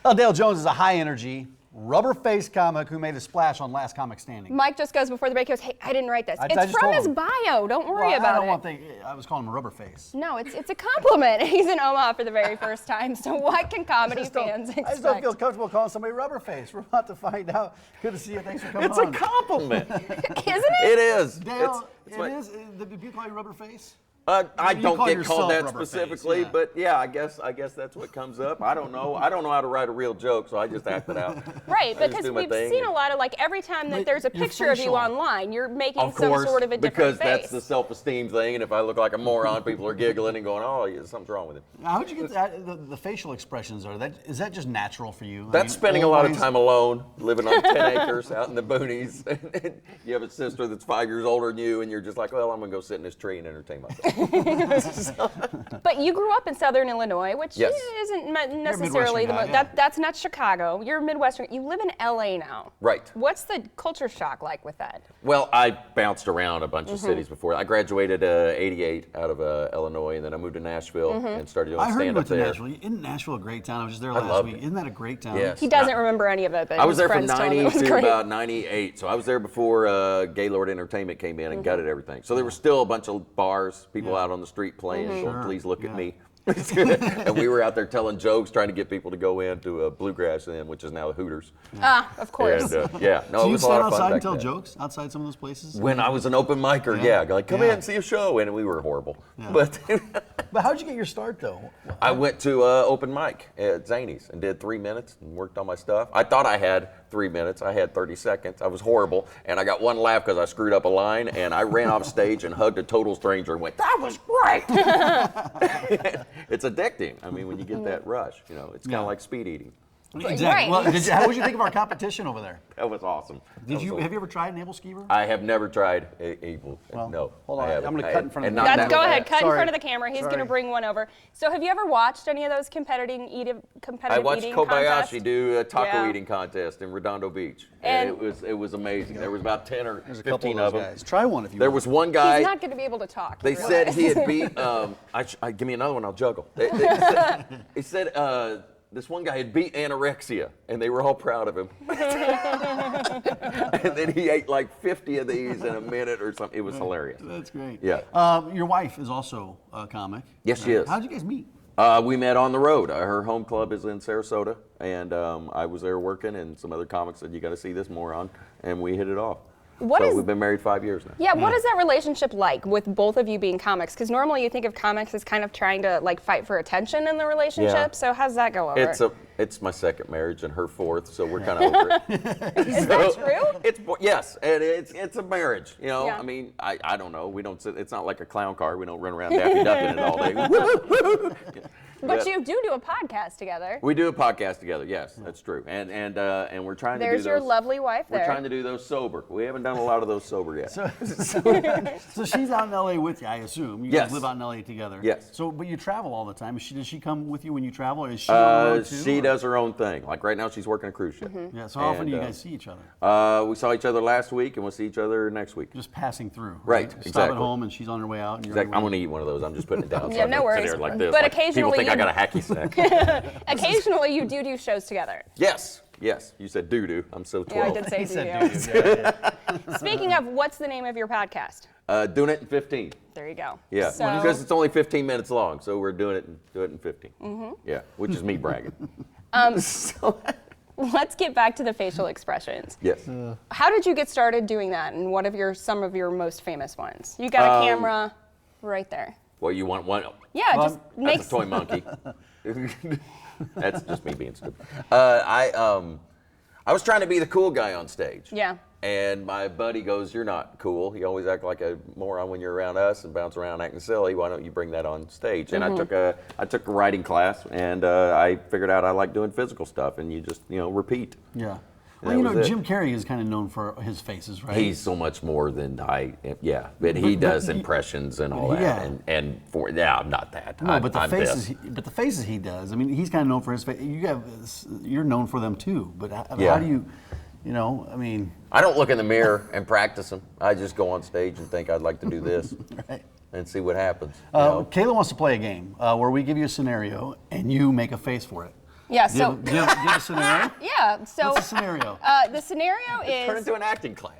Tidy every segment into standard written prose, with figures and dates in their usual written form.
Dale Jones is a high-energy, rubber-faced comic who made a splash on Last Comic Standing. Mike just goes before the break, he goes, hey, I didn't write this. I It's just from told his him. bio. Don't worry I about don't it. want to think, I was calling him a rubber face. No, it's a compliment. He's in Omaha for the very first time. So what can comedy fans expect? I just don't feel comfortable calling somebody rubber face. We're about to find out. Good to see you. Thanks for coming It's on. a compliment. Isn't it? It is. Dale, It's it is. Did people call you rubber face? I You don't call get yourself called that rubber face, specifically, yeah. but yeah, I guess that's what comes up. I don't know. I don't know how to write a real joke, so I just act it out. Right, I just because do my we've thing seen and- a lot of, like, every time that But there's a your picture of you facial- online, you're making Of some course, sort of a different because face. that's the self-esteem thing, and if I look like a moron, people are giggling and going, "Oh, yeah, something's wrong with him." How'd you get that? The facial expressions is that just natural for you? That's spending a lot of always- time alone, living on 10 acres out in the boonies. You have a sister that's 5 years older than you, and you're just like, well, I'm going to go sit in this tree and entertain myself. But you grew up in Southern Illinois, which Yes. isn't necessarily the Midwestern most. guy, yeah. That's not Chicago. You're Midwestern. You live in LA now. Right. What's the culture shock like with that? Well, I bounced around a bunch Mm-hmm. of cities before. I graduated '88 out of Illinois, and then I moved to Nashville Mm-hmm. and started doing I heard you stand-up went to there. Nashville. Isn't Nashville a great town? I was just there last loved week. it. Isn't that a great town? Yes. He doesn't remember any of it, but I was his there from friends told him it was 90 to great. about 98, so I was there before Gaylord Entertainment came in and Mm-hmm. gutted everything. So there were still a bunch of bars, people out on the street playing, Mm-hmm. going, Sure, please look yeah. at me. And we were out there telling jokes, trying to get people to go into Bluegrass Inn, which is now the Hooters. Of course. And yeah, no, So it you was a stand lot of fun outside and back tell then. jokes outside some of those places? When I was an open micer, Yeah. like, come Yeah. in, see a show, and we were horrible. Yeah. But But how'd you get your start though? I went to open mic at Zany's and did 3 minutes and worked on my stuff. I thought I had 3 minutes. I had 30 seconds. I was horrible, and I got one laugh because I screwed up a line, and I ran off stage and hugged a total stranger and went, "That was great!" It's addicting. I mean, when you get that rush, it's kind of like speed eating. Exactly. Right. Well, how would you think of our competition over there? That was awesome. Have you ever tried Naval Skeever? I have never tried Able. Well, no. hold on. I haven't. I'm gonna I cut in haven't. front of And the not camera. that Go bad. ahead, cut Sorry. in front of the camera. He's going to Sorry. bring one over. So have you ever watched any of those competitive I watched eating Kobayashi contests? do a taco Yeah. eating contest in Redondo Beach, And- and it was amazing. There was about 10 or There's a couple 15 of of those them. guys. Try one if you There want. was one guy. He's not going to be able to talk. They you said he realize. had beat. Give me another one. I'll juggle. He said this one guy had beat anorexia, and they were all proud of him. And then he ate like 50 of these in a minute or something. It was hilarious. That's great. Yeah. Your wife is also a comic. Yes, she is. How'd you guys meet? We met on the road. Her home club is in Sarasota, and I was there working, and some other comics said, "You got to see this moron," and we hit it off. We've been married 5 years now. Yeah, what is that relationship like with both of you being comics? Because normally you think of comics as kind of trying to like fight for attention in the relationship. Yeah. So how's that go over? It's my second marriage and her fourth, so we're kind of over it. Is that true? Yes, and it's a marriage. Yeah. I mean, I don't know. We don't. It's not like a clown car. We don't run around Daffy Ducking it all day. But you do a podcast together. We do a podcast together. Yes, that's true. And we're trying to do There's those. your lovely wife We're there. trying to do those sober. We haven't done a lot of those sober yet. So she's out in LA with you, I assume. You Yes. guys live out in LA together. Yes. So, but you travel all the time. Does she come with you when you travel, or is she on the road too? She or- does her own thing. Like right now, she's working a cruise ship. Yeah. So how often And, do you guys see each other? We saw each other last week, and we'll see each other next week. Just passing through. Right, Stop exactly. at home, and she's on her way out. And you're Exactly. on I'm your going to way. eat one of those. I'm just putting it down. Yeah, no I don't sit worries. there like this. But Like, occasionally people think you- I got a hacky sack. Occasionally you do shows together. Yes. You said doo-doo. I'm so 12. Yeah, I did say He do. said doo-doo. Speaking of, what's the name of your podcast? Doing it in 15. There you go. Yeah, So, because it's only 15 minutes long, so we're doing it in 15. Yeah, which is me bragging. let's get back to the facial expressions. Yes. How did you get started doing that, and what are some of your most famous ones? You got a camera right there. Well, you want one? Yeah, just That's makes a toy monkey. That's just me being stupid. I was trying to be the cool guy on stage. Yeah. And my buddy goes, "You're not cool. You always act like a moron when you're around us and bounce around acting silly. Why don't you bring that on stage?" And I took a writing class, and I figured out I like doing physical stuff, and you just repeat. Yeah. That Well, was it. Jim Carrey is kind of known for his faces, right? He's so much more than I am. Yeah, but he does impressions and all that. Yeah. And I'm not that. No, but I'm this. the faces he does. I mean, he's kind of known for his face. You're known for them too. But how Yeah. do you, I mean, I don't look in the mirror and practice them. I just go on stage and think I'd like to do this right? and see what happens. you know? Kayla wants to play a game where we give you a scenario and you make a face for it. Yeah. Do you So have, do you have a scenario? yeah. So What's the scenario? the scenario Turn is into an acting class.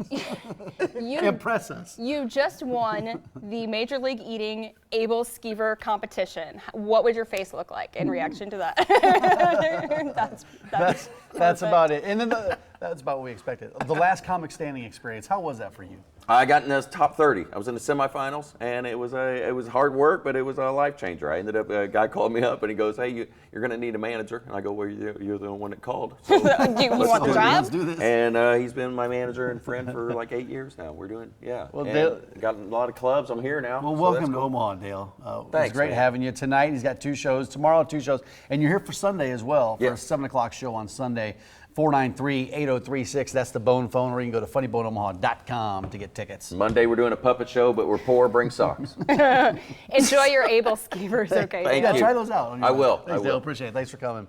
you Impress us. you just won the Major League Eating Able Skeever competition. What would your face look like in reaction to that? That's about it. And then that's about what we expected. The last comic standing experience, how was that for you? I got in the top 30. I was in the semifinals, and it was hard work, but it was a life changer. I ended up, a guy called me up, and he goes, "Hey, you're going to need a manager." And I go, "Well, you're the one that called." So Do you want the Let's job? do this. And he's been my manager and friend for like 8 years now. We're doing, yeah. Well, And Dale- got in a lot of clubs. I'm here now. Well, so welcome that's to cool. Omaha, Dale. It was Thanks, great man. having you tonight. He's got 2 shows. Tomorrow, 2 shows. And you're here for Sunday as well for a Yes. 7 o'clock show on Sunday. 493-8036. That's the Bone phone, or you can go to funnyboneomaha.com to get tickets. Monday we're doing a puppet show, but we're poor. Bring socks. Enjoy your Able Skeevers, okay? Thank Yeah, you. try those out. on your I own. will. Thanks, I Dale. will. Appreciate it. Thanks for coming.